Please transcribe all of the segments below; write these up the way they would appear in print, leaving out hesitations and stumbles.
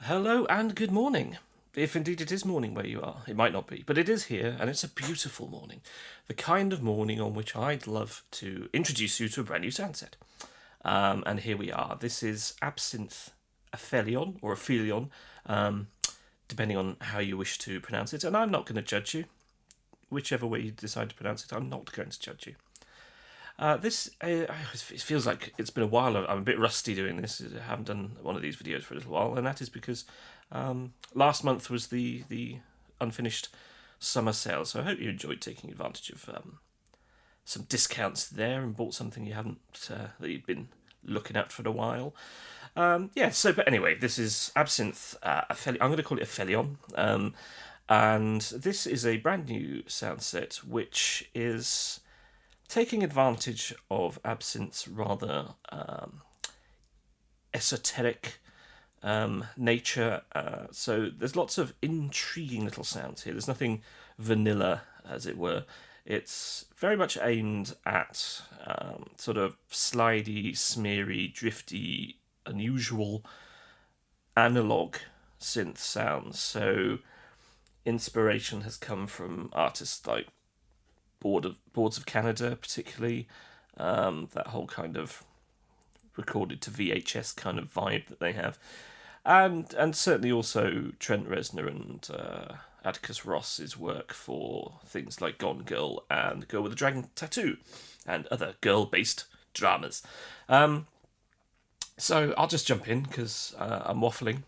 Hello and good morning. If indeed it is morning where you are, it might not be, but it is here, and it's a beautiful morning. The kind of morning on which I'd love to introduce you to a brand new soundset. And here we are. This is Absynth Aphelion, or Aphelion, depending on how you wish to pronounce it. And I'm not going to judge you. Whichever way you decide to pronounce it, I'm not going to judge you. It feels like it's been a while. I'm a bit rusty doing this. I haven't done one of these videos for a little while, and that is because last month was the unfinished summer sale. So I hope you enjoyed taking advantage of some discounts there and bought something you hadn't that you'd been looking at for a while. But anyway, this is Absynth Aphelion. I'm going to call it Aphelion. And this is a brand new sound set which is taking advantage of Absynth's rather esoteric nature. So there's lots of intriguing little sounds here. There's nothing vanilla, as it were. It's very much aimed at sort of slidey, smeary, drifty, unusual analog synth sounds. So inspiration has come from artists like Boards of Canada, particularly that whole kind of recorded to VHS kind of vibe that they have, and certainly also Trent Reznor and Atticus Ross's work for things like Gone Girl and Girl with a Dragon Tattoo, and other girl-based dramas. So I'll just jump in because I'm waffling,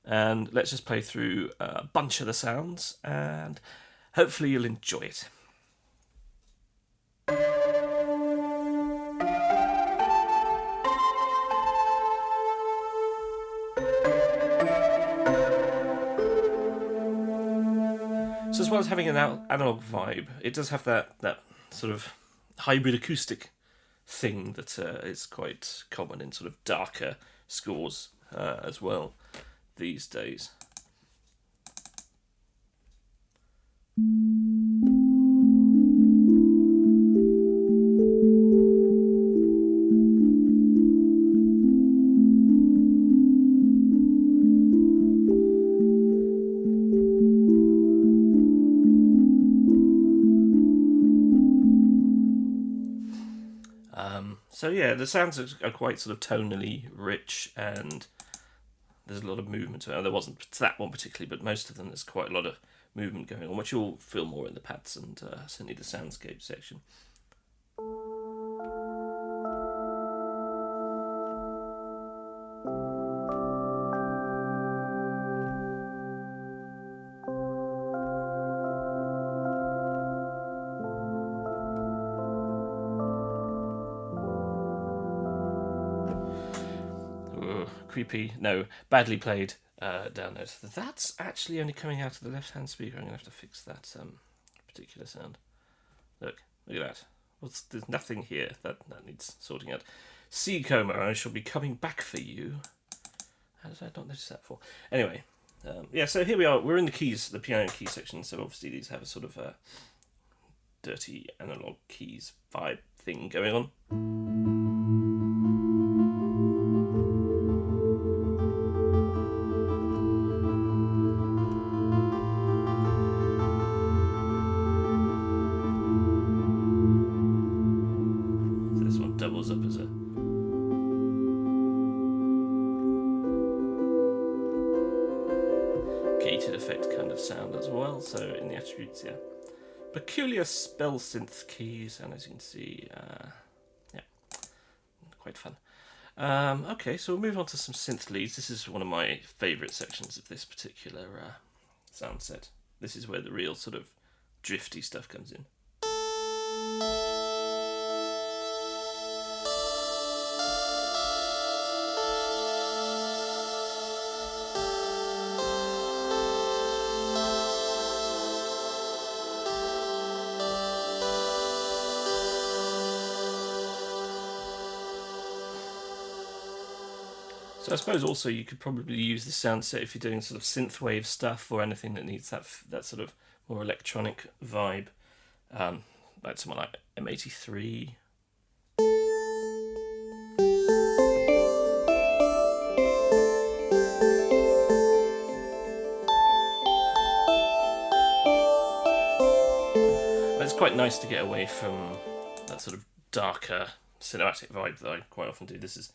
and let's just play through a bunch of the sounds, and hopefully you'll enjoy it. So as well as having an analog vibe, it does have that sort of hybrid acoustic thing that is quite common in sort of darker scores as well these days. So yeah, the sounds are quite sort of tonally rich, and there's a lot of movement. There wasn't that one particularly, but most of them there's quite a lot of movement going on, which you'll feel more in the pads and certainly the soundscape section. Creepy, no, badly played down note. That's actually only coming out of the left-hand speaker. I'm going to have to fix that particular sound. Look at that. There's nothing here that needs sorting out. C coma, I shall be coming back for you. How did I not notice that for? Anyway, so here we are. We're in the keys, the piano key section, so obviously these have a sort of dirty analog keys vibe thing going on. Doubles up as a gated effect kind of sound as well. So in the attributes, yeah, peculiar spell synth keys, and as you can see, quite fun. Okay, so we'll move on to some synth leads. This is one of my favourite sections of this particular sound set. This is where the real sort of drifty stuff comes in. So I suppose also you could probably use the sound set if you're doing sort of synthwave stuff or anything that needs that sort of more electronic vibe, like someone like M83. quite nice to get away from that sort of darker cinematic vibe that I quite often do. This has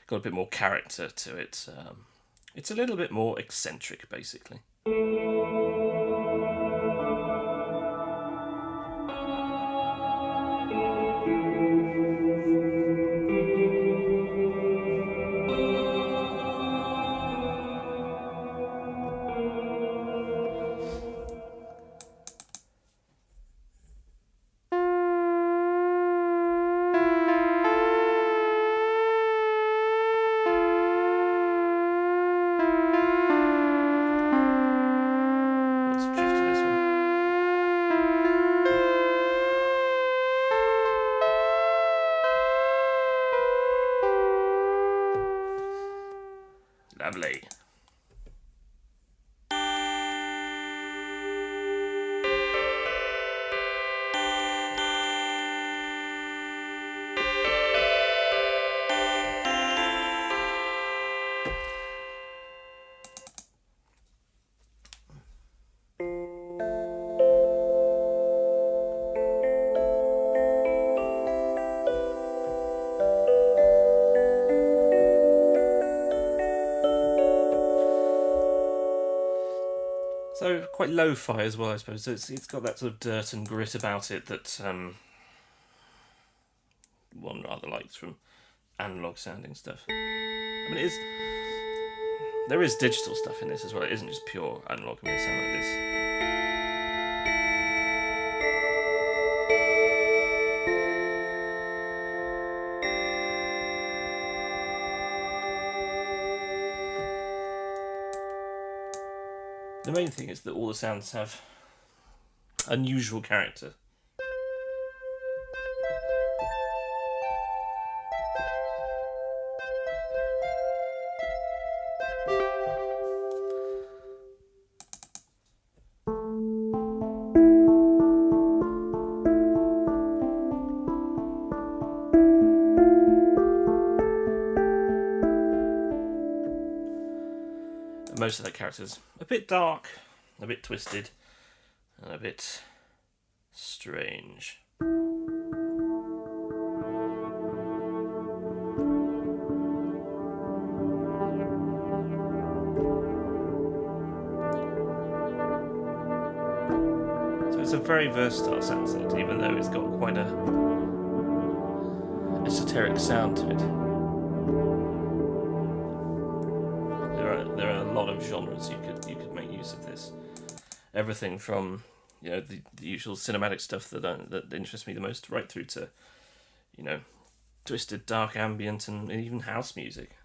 got a bit more character to it. It's a little bit more eccentric, basically. Let's drift to this one. Lovely. So quite lo-fi as well, I suppose. So it's got that sort of dirt and grit about it that one rather likes from analog sounding stuff. I mean, there is digital stuff in this as well. It isn't just pure analog. I mean, it sounds like this. The main thing is that all the sounds have unusual character. Most of that character's a bit dark, a bit twisted, and a bit strange. So it's a very versatile soundset, even though it's got quite a esoteric sound to it. There are a lot of genres you could make use of this. Everything from the usual cinematic stuff that interests me the most, right through to twisted dark ambient and even house music.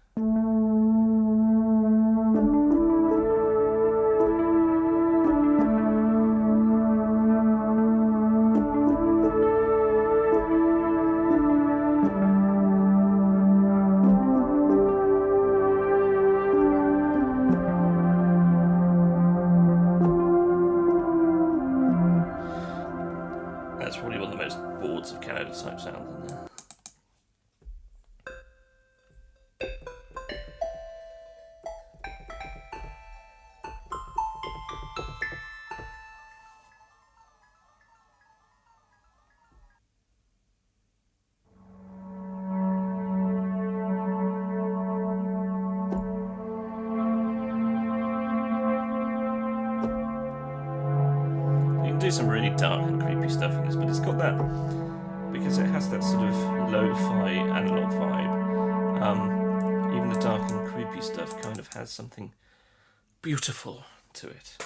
That's probably one of the most boards of Canada type sounds in there. Do some really dark and creepy stuff in this, but it's got that, because it has that sort of lo-fi analog vibe, even the dark and creepy stuff kind of has something beautiful to it.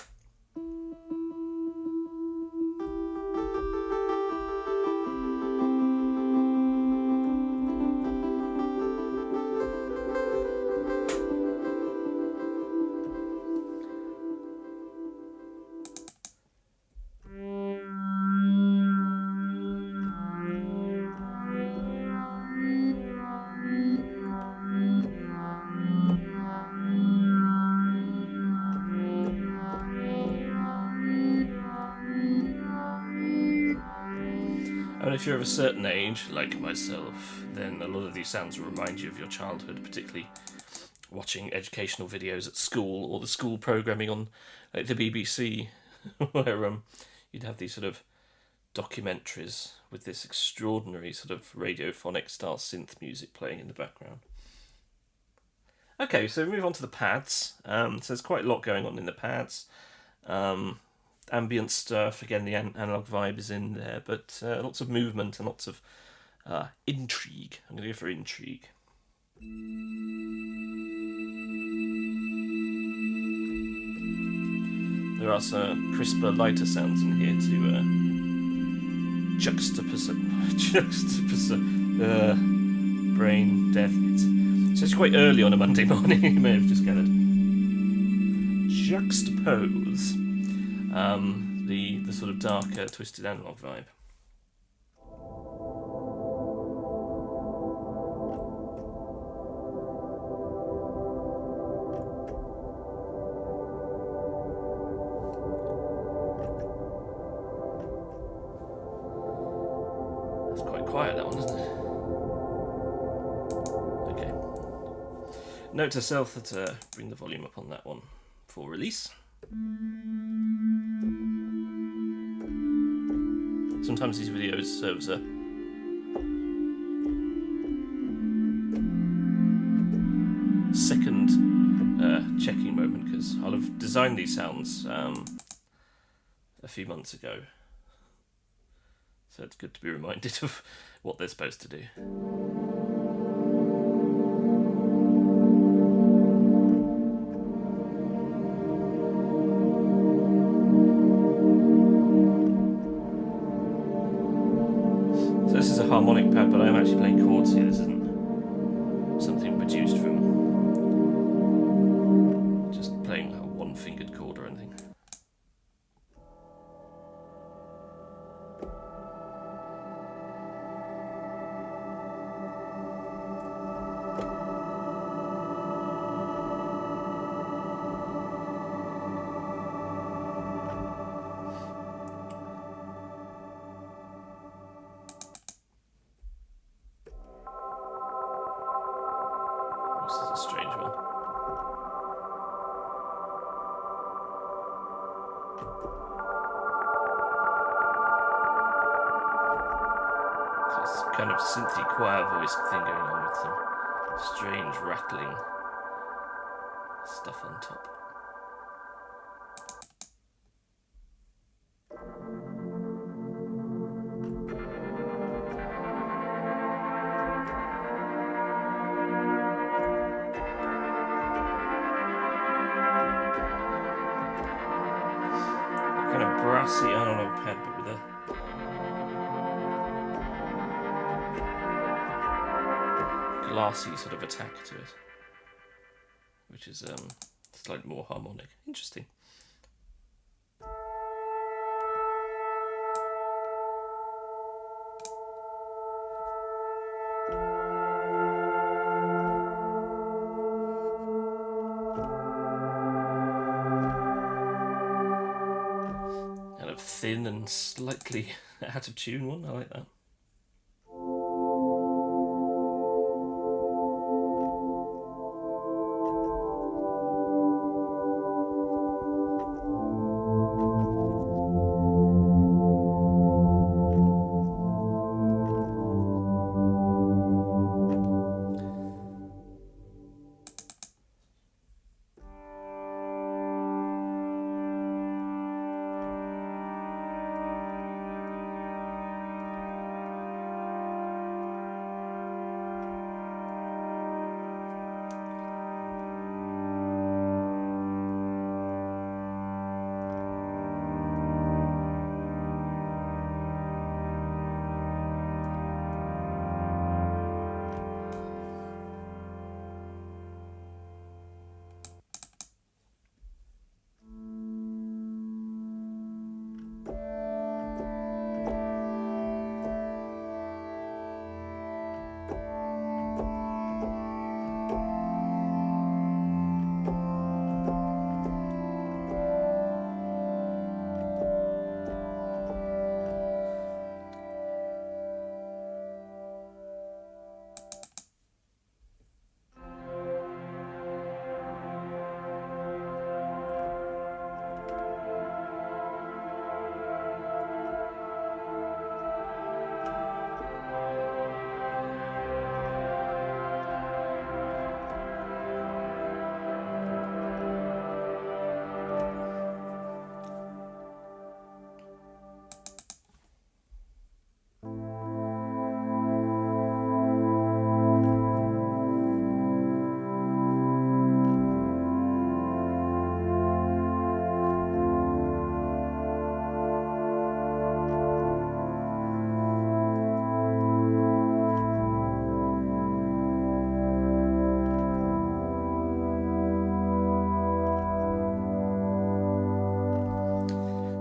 And if you're of a certain age, like myself, then a lot of these sounds will remind you of your childhood, particularly watching educational videos at school or the school programming on the BBC, where you'd have these sort of documentaries with this extraordinary sort of radiophonic style synth music playing in the background. Okay, so we move on to the pads. So there's quite a lot going on in the pads. Ambient stuff, again the analog vibe is in there, but lots of movement and lots of intrigue. I'm going to go for intrigue. There are some crisper, lighter sounds in here to juxtapose brain death. It's actually quite early on a Monday morning, you may have just gathered. Juxtapose the sort of darker, twisted analog vibe. That's quite quiet, that one, isn't it? Okay. Note to self that bring the volume up on that one for release. Sometimes these videos serve as a second checking moment, because I'll have designed these sounds a few months ago, so it's good to be reminded of what they're supposed to do. This is a harmonic pad, but I'm actually playing chords here. This isn't something produced from just playing a one-fingered chord or anything. This is a strange one. So it's kind of synthy choir voice thing going on with some strange rattling stuff on top. Kind of brassy analog pad, but with a glassy sort of attack to it, which is slightly more harmonic. Interesting. Kind of thin and slightly out of tune one. I like that.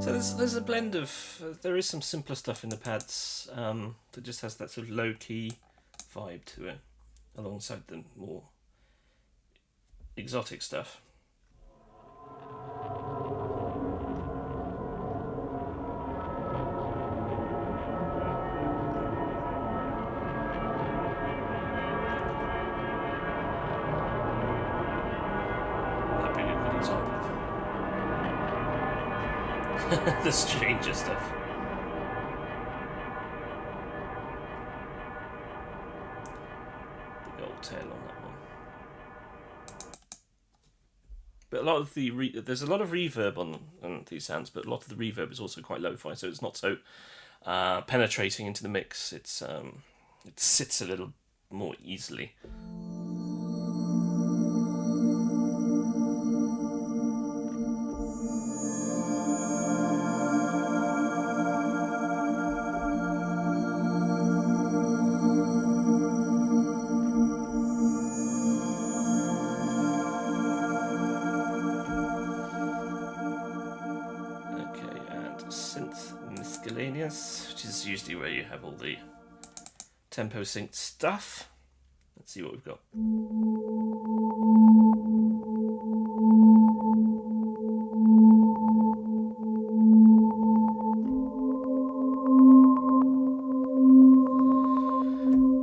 So there's a blend of there is some simpler stuff in the pads that just has that sort of low key vibe to it, alongside the more exotic stuff. That'd be a good example of the stranger stuff. Big old tail on that one. But a lot of the there's a lot of reverb on these sounds, but a lot of the reverb is also quite lo-fi, so it's not so penetrating into the mix. It sits a little more easily. Which is usually where you have all the tempo synced stuff. Let's see what we've got.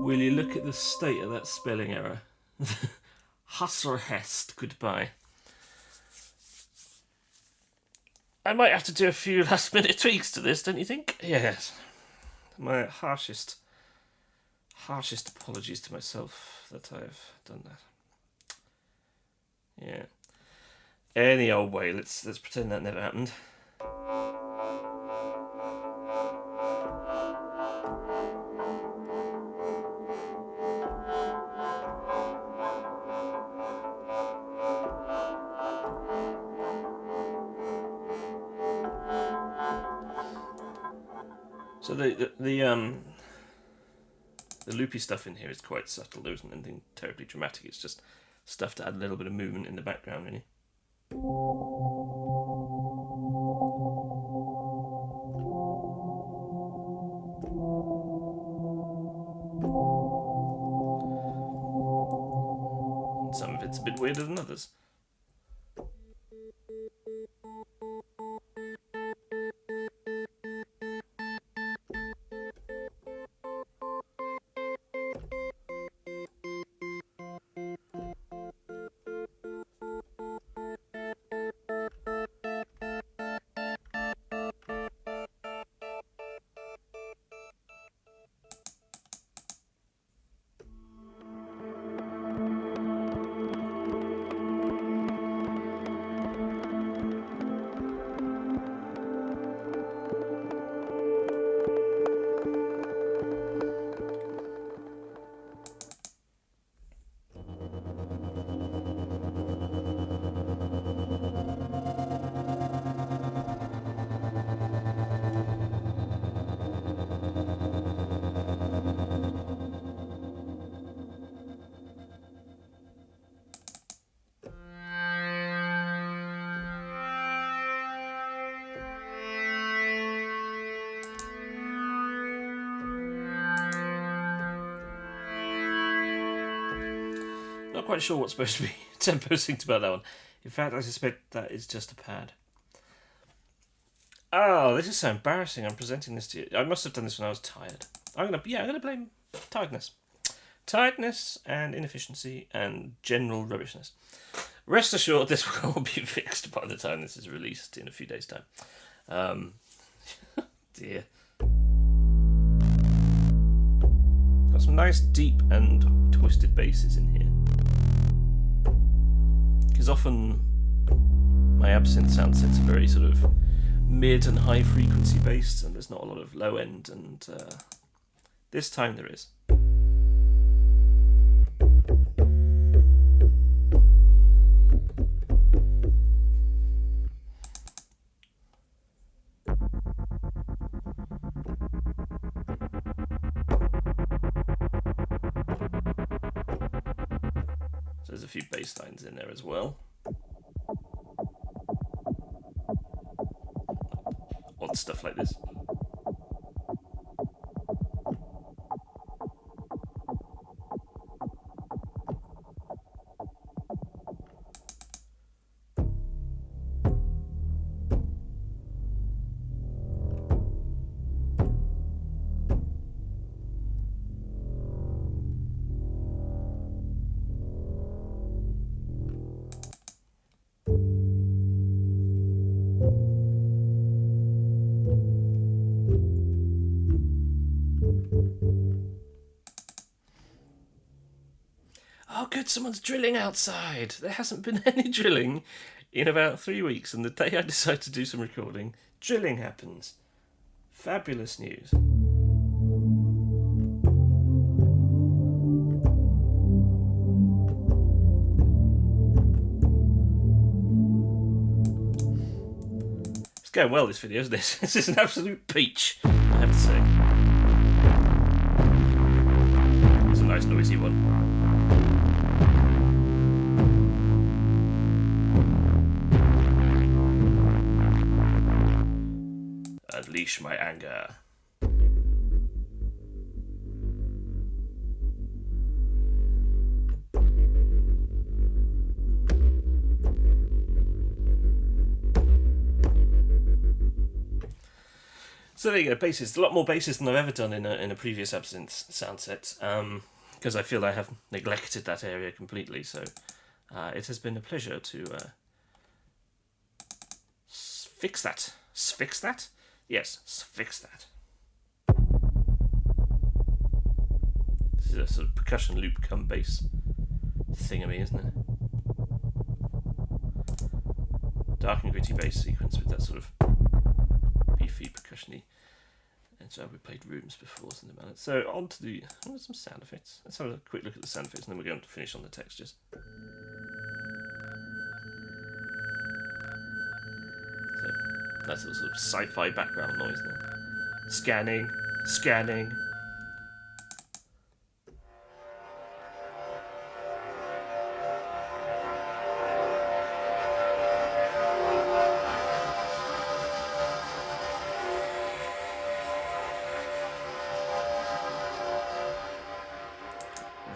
Will you look at the state of that spelling error? Husserhest, goodbye. I might have to do a few last minute tweaks to this, don't you think? Yes. My harshest apologies to myself that I've done that. Yeah. Any old way, let's pretend that never happened. So the loopy stuff in here is quite subtle. There isn't anything terribly dramatic. It's just stuff to add a little bit of movement in the background, really. Some of it's a bit weirder than others. Not quite sure what's supposed to be tempo synced about that one. In fact, I suspect that is just a pad. Oh, this is so embarrassing. I'm presenting this to you. I must have done this when I was tired. I'm gonna blame tiredness. Tiredness and inefficiency and general rubbishness. Rest assured, this will all be fixed by the time this is released in a few days' time. Dear. Got some nice deep and twisted basses in here. Because often my Absynth sound sets are very sort of mid and high frequency based, and there's not a lot of low end, and this time there is. So there's a few bass lines in there as well. stuff like this. Oh, good, someone's drilling outside. There hasn't been any drilling in about 3 weeks, and the day I decide to do some recording, drilling happens. Fabulous news. It's going well, this video, isn't it? This is an absolute peach, I have to say. It's a nice noisy one. Unleash my anger. So there you go, bases. A lot more bases than I've ever done in a previous Absynth sound set, because I feel I have neglected that area completely. So it has been a pleasure to fix that. Fix that? Yes, fix that. This is a sort of percussion loop come bass thingamy, isn't it? Dark and gritty bass sequence with that sort of beefy percussion-y. And so we played Rooms before, something about it. So on to the some sound effects. Let's have a quick look at the sound effects, and then we're going to finish on the textures. So that's a sort of sci-fi background noise there. Scanning, scanning.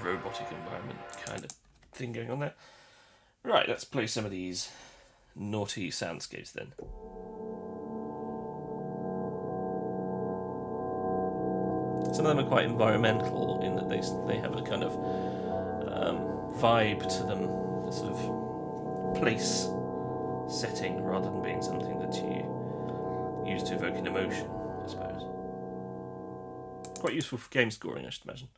Robotic environment kind of thing going on there. Right, let's play some of these naughty soundscapes then. Some of them are quite environmental in that they have a kind of vibe to them, a sort of place setting rather than being something that you use to evoke an emotion, I suppose. Quite useful for game scoring, I should imagine.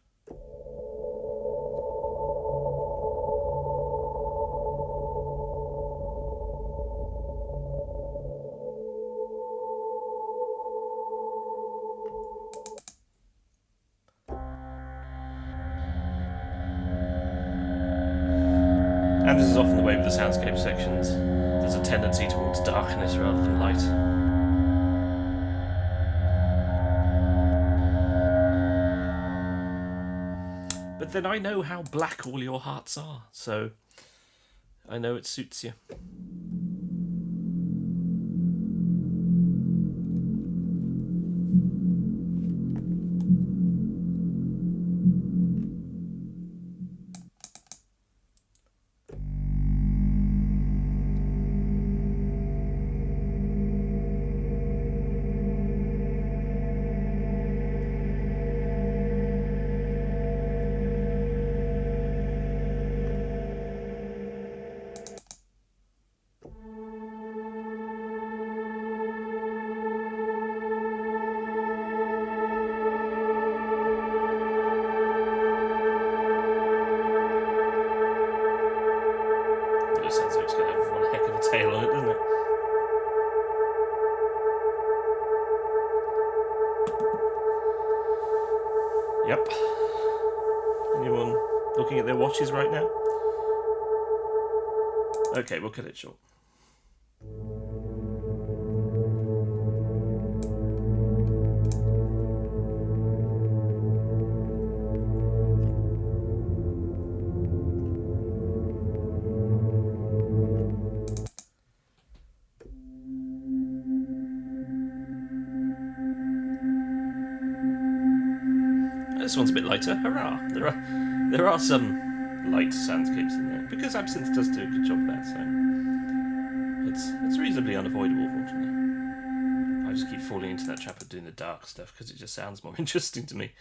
And this is often the way with the soundscape sections. There's a tendency towards darkness rather than light. But then I know how black all your hearts are, so I know it suits you. It sounds like it's going to have one heck of a tail on it, doesn't it? Yep. Anyone looking at their watches right now? Okay, we'll cut it short. This one's a bit lighter. Hurrah! There are some light soundscapes in there because Absynth does do a good job of that. So it's reasonably unavoidable, fortunately. I just keep falling into that trap of doing the dark stuff because it just sounds more interesting to me.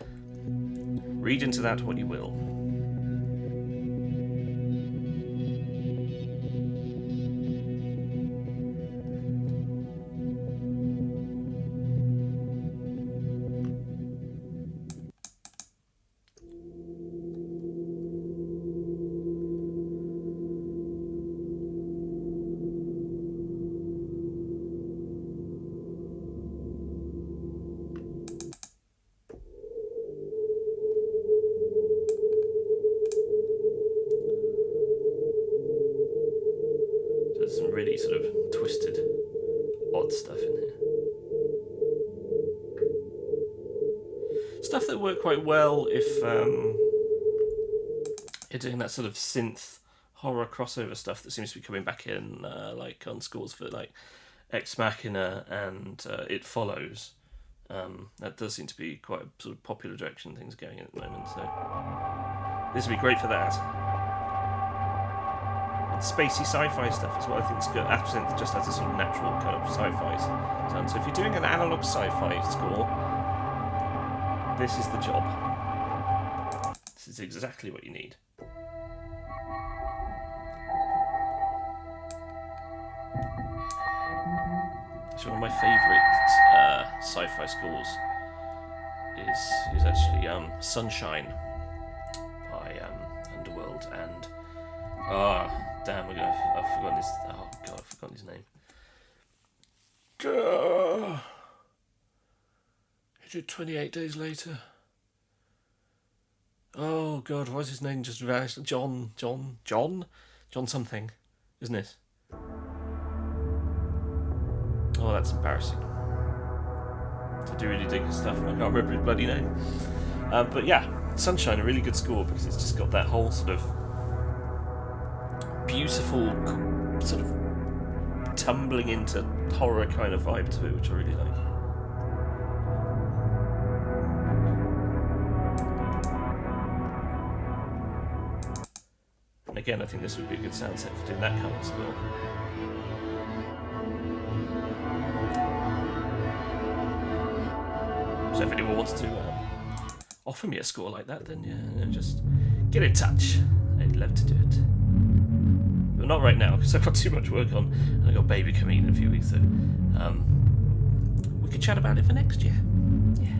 Read into that what you will. Some really sort of twisted, odd stuff in here. Stuff that worked quite well if you're doing that sort of synth horror crossover stuff that seems to be coming back in, like on scores for like Ex Machina and It Follows. That does seem to be quite a sort of popular direction things are going in at the moment. So this would be great for that. Spacey sci-fi stuff is what I think is good. Absynth just has a sort of natural kind of sci-fi sound. So if you're doing an analog sci-fi score, this is the job. This is exactly what you need. It's one of my favourite sci-fi scores is actually Sunshine by Underworld and damn, I've forgotten his... Oh, God, I've forgotten his name. He did 28 Days Later. Oh, God, what's his name just vanished? John something, isn't it? Oh, that's embarrassing. I do really dig his stuff, and I can't remember his bloody name. But yeah, Sunshine, a really good score, because it's just got that whole sort of beautiful sort of tumbling into horror kind of vibe to it, which I really like. And again, I think this would be a good sound set for doing that kind of score. So if anyone wants to offer me a score like that, then yeah, just get in touch. I'd love to do it. But not right now, because I've got too much work on, and I've got baby coming in a few weeks, so we could chat about it for next year. Yeah.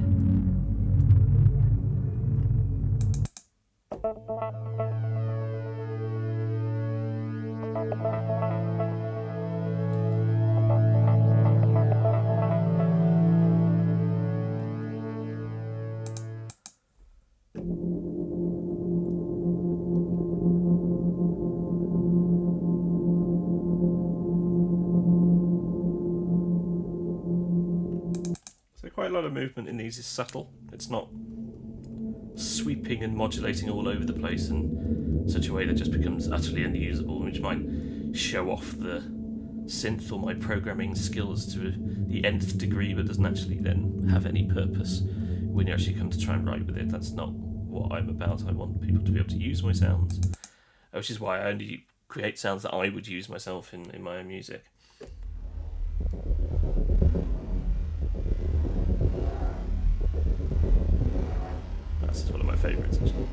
Quite a lot of movement in these is subtle. It's not sweeping and modulating all over the place in such a way that just becomes utterly unusable, which might show off the synth or my programming skills to the nth degree, but doesn't actually then have any purpose when you actually come to try and write with it. That's not what I'm about. I want people to be able to use my sounds, which is why I only create sounds that I would use myself in my own music. This is one of my favourites, actually.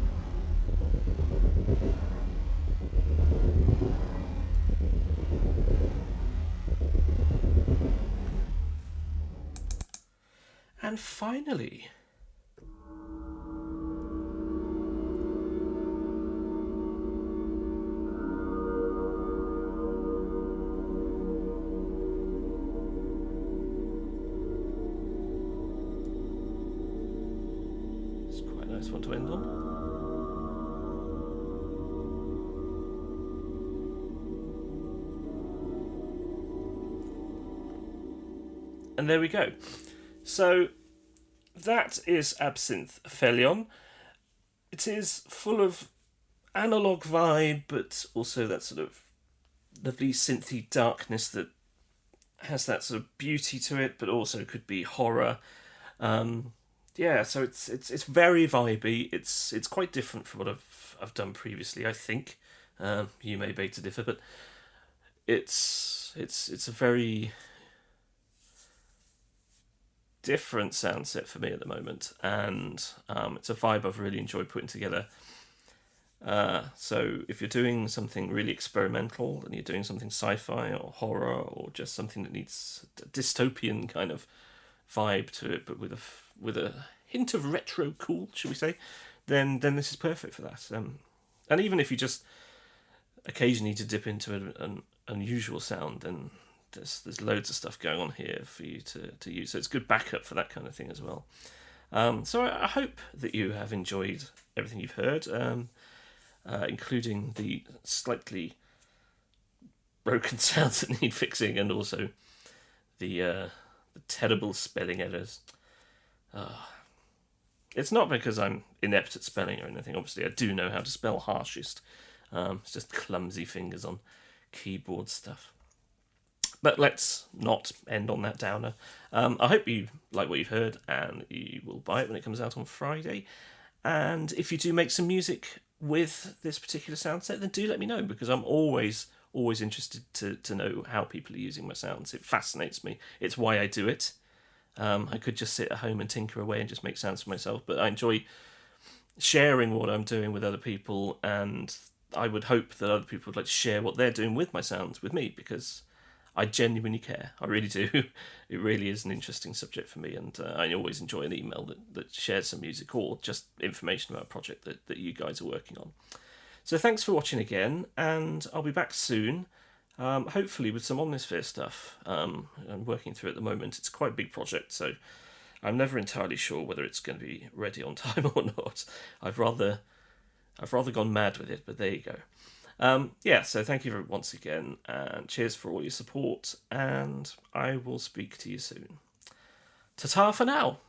And finally, nice one to end on. And there we go. So that is Absynth Aphelion. It is full of analog vibe, but also that sort of lovely synthy darkness that has that sort of beauty to it, but also could be horror. yeah, so it's very vibey. It's quite different from what I've done previously. I think you may beg to differ, but it's a very different sound set for me at the moment, and it's a vibe I've really enjoyed putting together. So if you're doing something really experimental and you're doing something sci-fi or horror or just something that needs a dystopian kind of vibe to it, but with a hint of retro cool, should we say, then this is perfect for that. And even if you just occasionally need to dip into an unusual sound, then there's loads of stuff going on here for you to use. So it's good backup for that kind of thing as well. So I hope that you have enjoyed everything you've heard, including the slightly broken sounds that need fixing, and also the terrible spelling errors. It's not because I'm inept at spelling or anything. Obviously, I do know how to spell harshest. It's just clumsy fingers on keyboard stuff. But let's not end on that downer. I hope you like what you've heard, and you will buy it when it comes out on Friday. And if you do make some music with this particular sound set, then do let me know, because I'm always interested to know how people are using my sounds. It fascinates me. It's why I do it. I could just sit at home and tinker away and just make sounds for myself, but I enjoy sharing what I'm doing with other people, and I would hope that other people would like to share what they're doing with my sounds with me, because I genuinely care. I really do. It really is an interesting subject for me, and I always enjoy an email that shares some music or just information about a project that you guys are working on. So thanks for watching again, and I'll be back soon, hopefully with some Omnisphere stuff. I'm working through at the moment. It's quite a big project, so I'm never entirely sure whether it's going to be ready on time or not. I've rather gone mad with it, but there you go. So thank you once again, and cheers for all your support, and I will speak to you soon. Ta-ta for now!